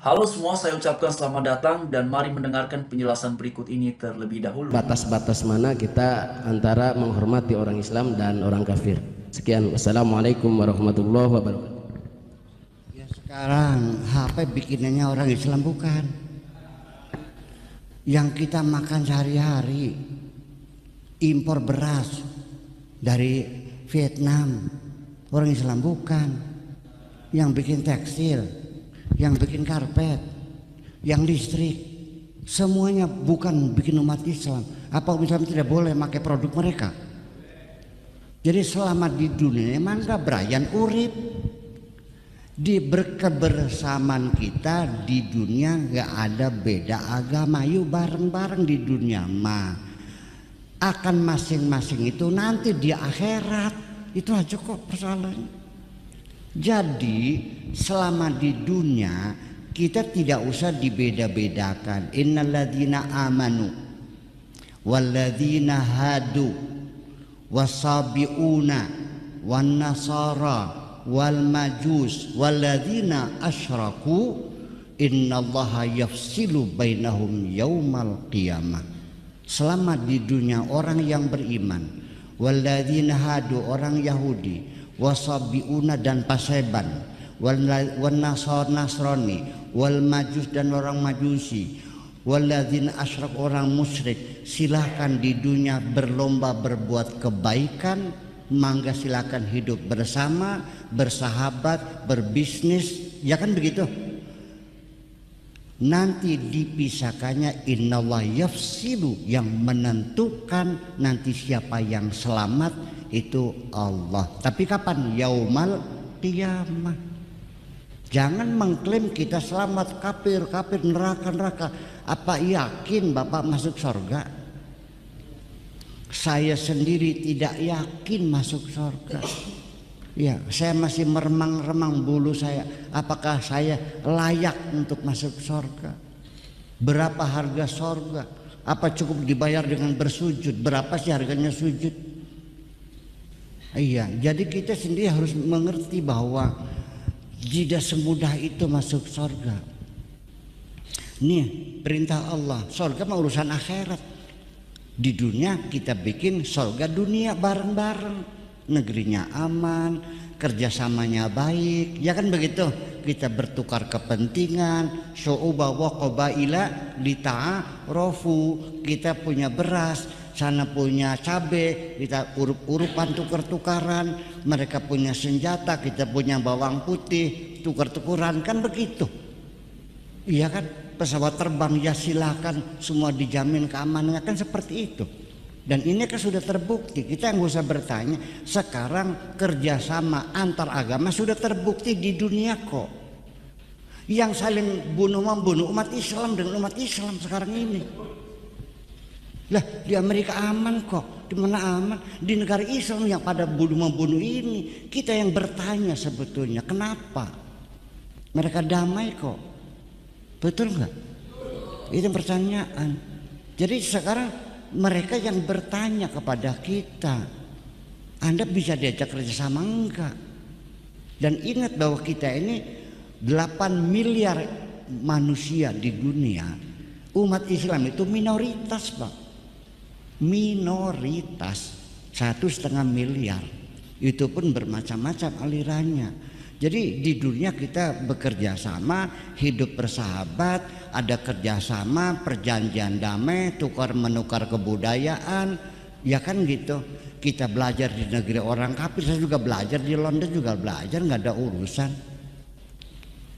Halo semua, saya ucapkan selamat datang dan mari mendengarkan penjelasan berikut ini terlebih dahulu. Batas-batas mana kita antara menghormati orang Islam dan orang kafir. Sekian, wassalamualaikum warahmatullahi wabarakatuh. Ya sekarang HP bikinannya orang Islam bukan. Yang kita makan sehari-hari impor beras dari Vietnam, orang Islam bukan. Yang bikin tekstil, yang bikin karpet, yang listrik, semuanya bukan bikin umat Islam. Apa umat Islam tidak boleh pakai produk mereka? Jadi selama di dunia mangga Brian urip di berkebersamaan kita di dunia, nggak ada beda agama. Yuk bareng-bareng di dunia mah akan masing-masing itu nanti di akhirat. Itu aja kok persoalannya. Jadi selama di dunia kita tidak usah dibeda-bedakan. Innalladzina amanu walladzina hadu wasabiuna wan nasara wal majus walladzina asyraku innallaha yafsilu bainahum yaumal qiyamah. Selama di dunia orang yang beriman, walladzina hadu orang Yahudi, wasabiuna dan paseban, wan nasrani, wal majus dan orang majusi, walladzina asyrak orang musyrik. Silahkan di dunia berlomba berbuat kebaikan, mangga silakan hidup bersama, bersahabat, berbisnis, ya kan begitu. Nanti dipisahkannya innallaha yafsilu, yang menentukan nanti siapa yang selamat itu Allah. Tapi kapan? Yaumal qiyamah. Jangan mengklaim kita selamat, kafir neraka. Apa yakin Bapak masuk surga? Saya sendiri tidak yakin masuk surga. Ya, saya masih meremang-remang bulu saya. Apakah saya layak untuk masuk surga? Berapa harga surga? Apa cukup dibayar dengan bersujud? Berapa sih harganya sujud? Iya, jadi kita sendiri harus mengerti bahwa tidak semudah itu masuk surga. Nih perintah Allah, surga mah urusan akhirat. Di dunia kita bikin surga dunia bareng-bareng. Negerinya aman, kerjasamanya baik, ya kan begitu. Kita bertukar kepentingan, syu'uba wa qabaila lita'arofu. Kita punya beras, sana punya cabe, kita urup-urupan tukar-tukaran. Mereka punya senjata, kita punya bawang putih, tukar-tukuran, kan begitu. Iya kan, pesawat terbang ya silakan, semua dijamin keamanannya, kan seperti itu. Dan ini kan sudah terbukti, kita nggak usah bertanya. Sekarang kerjasama antar agama sudah terbukti di dunia kok. Yang saling bunuh-membunuh umat Islam dengan umat Islam sekarang ini. Lah di Amerika aman kok, di mana aman? Di negara Islam yang pada bunuh-membunuh ini, kita yang bertanya sebetulnya kenapa? Mereka damai kok, betul nggak? Itu pertanyaan. Jadi sekarang mereka yang bertanya kepada kita, Anda bisa diajak kerjasama enggak? Dan ingat bahwa kita ini 8 miliar manusia di dunia. Umat Islam itu minoritas Pak. Minoritas 1,5 miliar. Itu pun bermacam-macam alirannya. Jadi di dunia kita bekerja sama, hidup bersahabat, ada kerjasama, perjanjian damai, tukar menukar kebudayaan, ya kan gitu. Kita belajar di negeri orang kafir, saya juga belajar di London juga belajar, nggak ada urusan.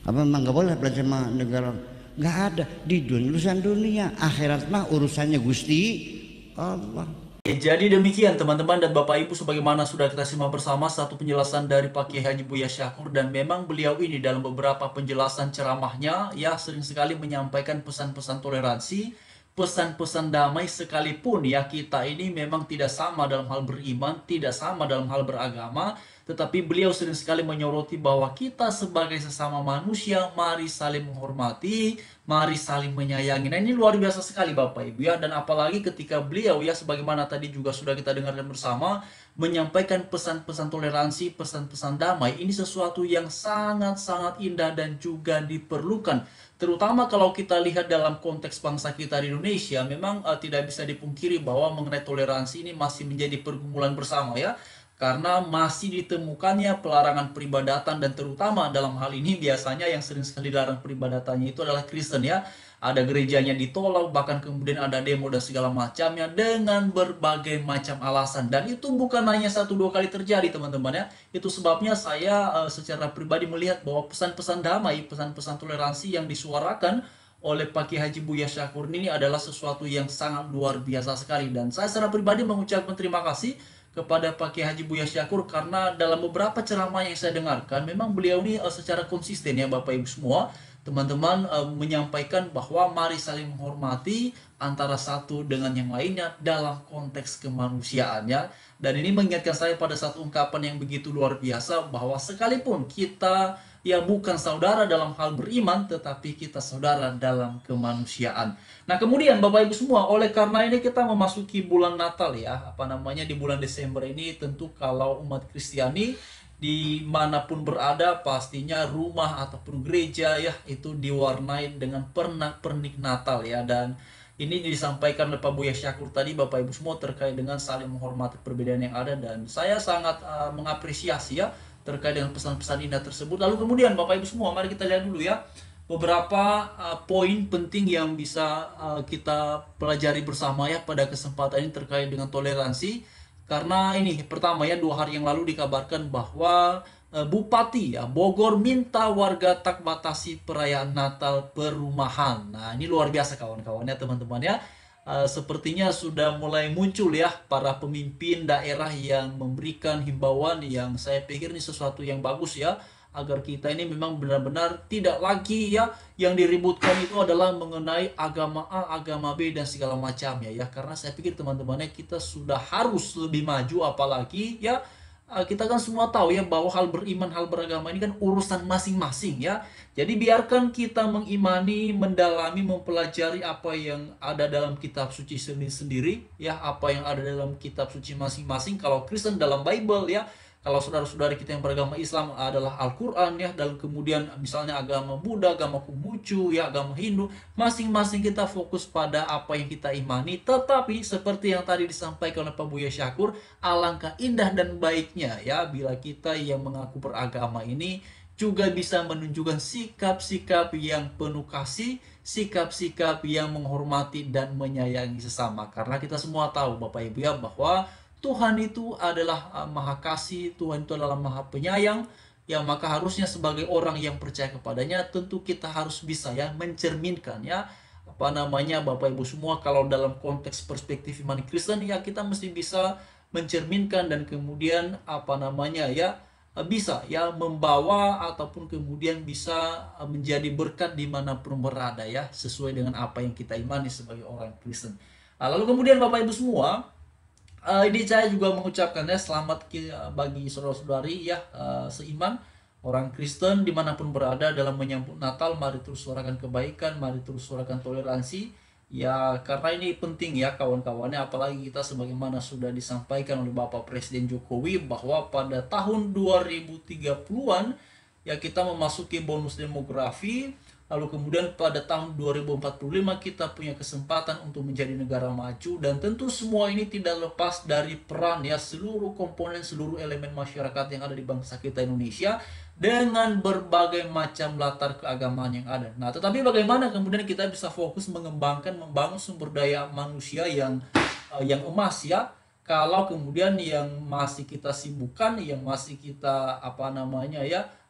Apa memang nggak boleh belajar sama negara? Nggak ada di dunia, urusan dunia. Akhirat mah urusannya Gusti Allah. Jadi demikian teman-teman dan Bapak Ibu, sebagaimana sudah kita simak bersama satu penjelasan dari Pak Kiai Haji Buya Syakur. Dan memang beliau ini dalam beberapa penjelasan ceramahnya ya sering sekali menyampaikan pesan-pesan toleransi, pesan-pesan damai, sekalipun ya kita ini memang tidak sama dalam hal beriman, tidak sama dalam hal beragama, tetapi beliau sering sekali menyoroti bahwa kita sebagai sesama manusia mari saling menghormati, mari saling menyayangi. Nah, ini luar biasa sekali Bapak Ibu ya, dan apalagi ketika beliau ya sebagaimana tadi juga sudah kita dengarkan bersama menyampaikan pesan-pesan toleransi, pesan-pesan damai. Ini sesuatu yang sangat-sangat indah dan juga diperlukan. Terutama kalau kita lihat dalam konteks bangsa kita di Indonesia, memang tidak bisa dipungkiri bahwa mengenai toleransi ini masih menjadi pergumulan bersama ya. Karena masih ditemukannya pelarangan peribadatan, dan terutama dalam hal ini biasanya yang sering sekali dilarang peribadatannya itu adalah Kristen ya. Ada gerejanya ditolak, bahkan kemudian ada demo dan segala macamnya dengan berbagai macam alasan. Dan itu bukan hanya 1-2 kali terjadi teman-teman ya. Itu sebabnya saya secara pribadi melihat bahwa pesan-pesan damai, pesan-pesan toleransi yang disuarakan oleh Pak Kiai Haji Buya Syakur ini adalah sesuatu yang sangat luar biasa sekali. Dan saya secara pribadi mengucapkan terima kasih kepada Pak Kiai Haji Buya Syakur, karena dalam beberapa ceramah yang saya dengarkan memang beliau ini secara konsisten ya Bapak Ibu semua teman-teman, menyampaikan bahwa mari saling menghormati antara satu dengan yang lainnya dalam konteks kemanusiaan ya. Dan ini mengingatkan saya pada satu ungkapan yang begitu luar biasa, bahwa sekalipun kita ya bukan saudara dalam hal beriman, tetapi kita saudara dalam kemanusiaan. Nah kemudian Bapak Ibu semua, oleh karena ini kita memasuki bulan Natal ya, di bulan Desember ini tentu kalau umat Kristiani dimanapun berada, pastinya rumah ataupun gereja ya itu diwarnai dengan pernak-pernik Natal ya. Dan ini disampaikan oleh Pak Buya Syakur tadi Bapak Ibu semua terkait dengan saling menghormati perbedaan yang ada, dan saya sangat mengapresiasi ya terkait dengan pesan-pesan indah tersebut. Lalu kemudian Bapak Ibu semua, mari kita lihat dulu ya beberapa poin penting yang bisa kita pelajari bersama ya pada kesempatan ini terkait dengan toleransi. Karena ini pertama ya, 2 hari yang lalu dikabarkan bahwa Bupati ya Bogor minta warga tak batasi perayaan Natal perumahan. Nah ini luar biasa kawan-kawan ya teman-teman ya. Sepertinya sudah mulai muncul ya para pemimpin daerah yang memberikan himbauan yang saya pikir ini sesuatu yang bagus ya, agar kita ini memang benar-benar tidak lagi ya yang diributkan itu adalah mengenai agama A, agama B dan segala macamnya ya. Karena saya pikir teman-temannya kita sudah harus lebih maju, apalagi ya kita kan semua tahu ya bahwa hal beriman, hal beragama ini kan urusan masing-masing ya. Jadi biarkan kita mengimani, mendalami, mempelajari apa yang ada dalam kitab suci sendiri ya, apa yang ada dalam kitab suci masing-masing. Kalau Kristen dalam Bible ya, kalau saudara-saudara kita yang beragama Islam adalah Al-Quran ya, dan kemudian misalnya agama Buddha, agama Konghucu ya, agama Hindu, masing-masing kita fokus pada apa yang kita imani. Tetapi seperti yang tadi disampaikan oleh Pak Buya Syakur, alangkah indah dan baiknya ya bila kita yang mengaku beragama ini juga bisa menunjukkan sikap-sikap yang penuh kasih, sikap-sikap yang menghormati dan menyayangi sesama. Karena kita semua tahu Bapak Ibu ya bahwa Tuhan itu adalah maha kasih, Tuhan itu adalah maha penyayang, ya maka harusnya sebagai orang yang percaya kepadanya tentu kita harus bisa ya mencerminkan ya Bapak Ibu semua, kalau dalam konteks perspektif iman Kristen ya kita mesti bisa mencerminkan dan kemudian bisa ya membawa ataupun kemudian bisa menjadi berkat dimanapun berada ya, sesuai dengan apa yang kita imani sebagai orang Kristen. Nah, lalu kemudian Bapak Ibu semua, ini saya juga mengucapkan ya selamat bagi saudara-saudari ya seiman orang Kristen dimanapun berada dalam menyambut Natal. Mari terus suarakan kebaikan, mari terus suarakan toleransi ya, karena ini penting ya kawan-kawannya, apalagi kita sebagaimana sudah disampaikan oleh Bapak Presiden Jokowi bahwa pada tahun 2030-an ya kita memasuki bonus demografi. Lalu kemudian pada tahun 2045 kita punya kesempatan untuk menjadi negara maju, dan tentu semua ini tidak lepas dari peran ya seluruh komponen, seluruh elemen masyarakat yang ada di bangsa kita Indonesia dengan berbagai macam latar keagamaan yang ada. Nah, tetapi bagaimana kemudian kita bisa fokus mengembangkan, membangun sumber daya manusia yang emas ya, kalau kemudian yang masih kita sibukkan, yang masih kita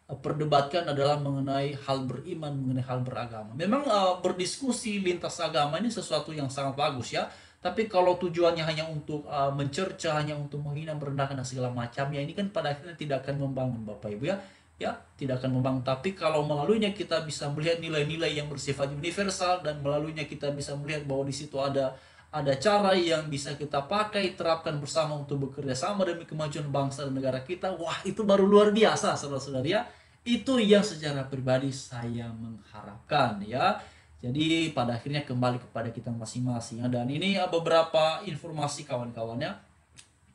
perdebatkan adalah mengenai hal beriman, mengenai hal beragama. Memang berdiskusi lintas agama ini sesuatu yang sangat bagus ya. Tapi kalau tujuannya hanya untuk mencerca, hanya untuk menghina, merendahkan dan segala macam ya, ini kan pada akhirnya tidak akan membangun Bapak Ibu ya. Ya, tidak akan membangun. Tapi kalau melaluinya kita bisa melihat nilai-nilai yang bersifat universal, dan melaluinya kita bisa melihat bahwa di situ ada ada cara yang bisa kita pakai, terapkan bersama untuk bekerja sama demi kemajuan bangsa dan negara kita, wah itu baru luar biasa saudara-saudara ya. Itu yang secara pribadi saya mengharapkan ya. Jadi pada akhirnya kembali kepada kita masing-masing. Dan ini beberapa informasi kawan-kawannya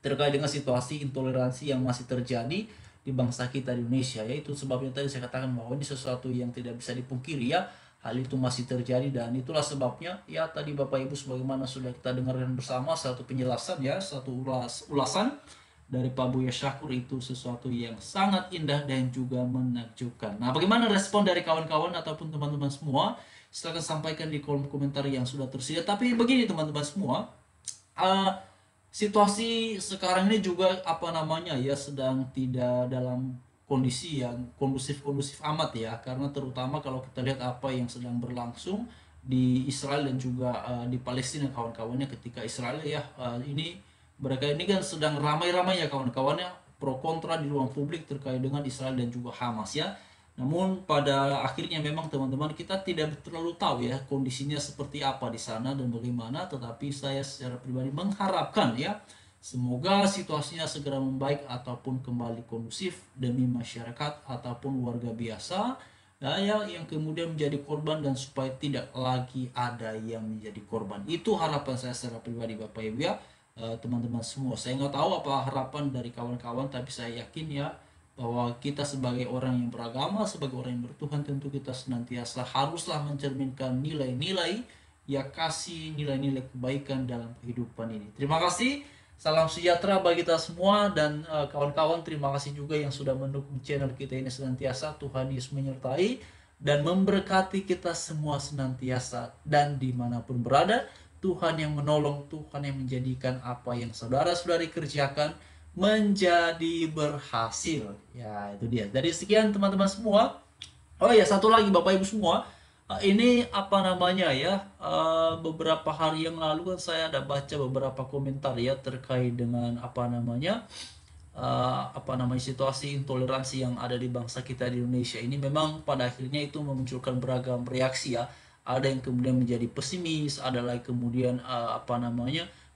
terkait dengan situasi intoleransi yang masih terjadi di bangsa kita di Indonesia. Yaitu sebabnya tadi saya katakan bahwa ini sesuatu yang tidak bisa dipungkiri ya. Hal itu masih terjadi dan itulah sebabnya ya tadi Bapak Ibu sebagaimana sudah kita dengarkan bersama satu penjelasan ya, satu ulasan dari Pak Buya Syakur itu sesuatu yang sangat indah dan juga menakjubkan. Nah, bagaimana respon dari kawan-kawan ataupun teman-teman semua? Silahkan sampaikan di kolom komentar yang sudah tersedia. Tapi begini teman-teman semua, situasi sekarang ini juga ya sedang tidak dalam kondisi yang kondusif amat ya, karena terutama kalau kita lihat apa yang sedang berlangsung di Israel dan juga di Palestina kawan-kawannya, ketika Israel ya mereka ini kan sedang ramai-ramai ya kawan-kawannya pro kontra di ruang publik terkait dengan Israel dan juga Hamas ya. Namun pada akhirnya memang teman-teman kita tidak terlalu tahu ya kondisinya seperti apa di sana dan bagaimana, tetapi saya secara pribadi mengharapkan ya semoga situasinya segera membaik ataupun kembali kondusif demi masyarakat ataupun warga biasa ya, yang kemudian menjadi korban dan supaya tidak lagi ada yang menjadi korban. Itu harapan saya secara pribadi Bapak Ibu ya, teman-teman semua. Saya nggak tahu apa harapan dari kawan-kawan, tapi saya yakin ya bahwa kita sebagai orang yang beragama, sebagai orang yang bertuhan, tentu kita senantiasa haruslah mencerminkan nilai-nilai ya kasih, nilai-nilai kebaikan dalam kehidupan ini. Terima kasih. Salam sejahtera bagi kita semua dan kawan-kawan terima kasih juga yang sudah mendukung channel kita ini senantiasa. Tuhan Yesus menyertai dan memberkati kita semua senantiasa dan dimanapun berada. Tuhan yang menolong, Tuhan yang menjadikan apa yang saudara-saudari kerjakan menjadi berhasil. Ya itu dia. Jadi sekian teman-teman semua. Oh ya satu lagi Bapak Ibu semua. Ini beberapa hari yang lalu kan saya ada baca beberapa komentar ya terkait dengan situasi intoleransi yang ada di bangsa kita di Indonesia ini. Memang pada akhirnya itu memunculkan beragam reaksi ya. Ada yang kemudian menjadi pesimis, ada lagi kemudian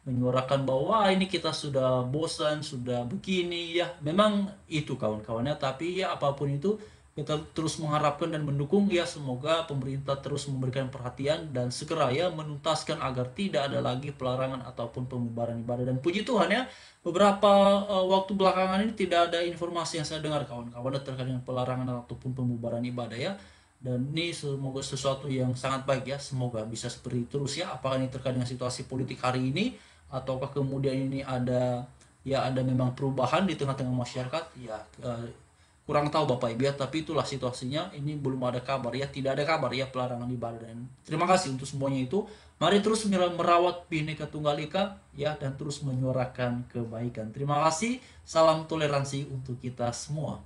menyuarakan bahwa ini kita sudah bosan, sudah begini ya. Memang itu kawan-kawannya, tapi ya apapun itu kita terus mengharapkan dan mendukung ya semoga pemerintah terus memberikan perhatian dan segera ya menuntaskan agar tidak ada lagi pelarangan ataupun pembubaran ibadah. Dan puji Tuhan ya beberapa waktu belakangan ini tidak ada informasi yang saya dengar kawan-kawan terkait dengan pelarangan ataupun pembubaran ibadah ya. Dan ini semoga sesuatu yang sangat baik ya, semoga bisa seperti itu terus ya. Apakah ini terkait dengan situasi politik hari ini ataukah kemudian ini ada memang perubahan di tengah-tengah masyarakat ya, kurang tahu Bapak Ibu ya, tapi itulah situasinya. Ini belum ada kabar ya, tidak ada kabar ya pelarangan ibadah. Dan terima kasih untuk semuanya itu. Mari terus merawat Bhinneka Tunggal Ika ya dan terus menyuarakan kebaikan. Terima kasih. Salam toleransi untuk kita semua.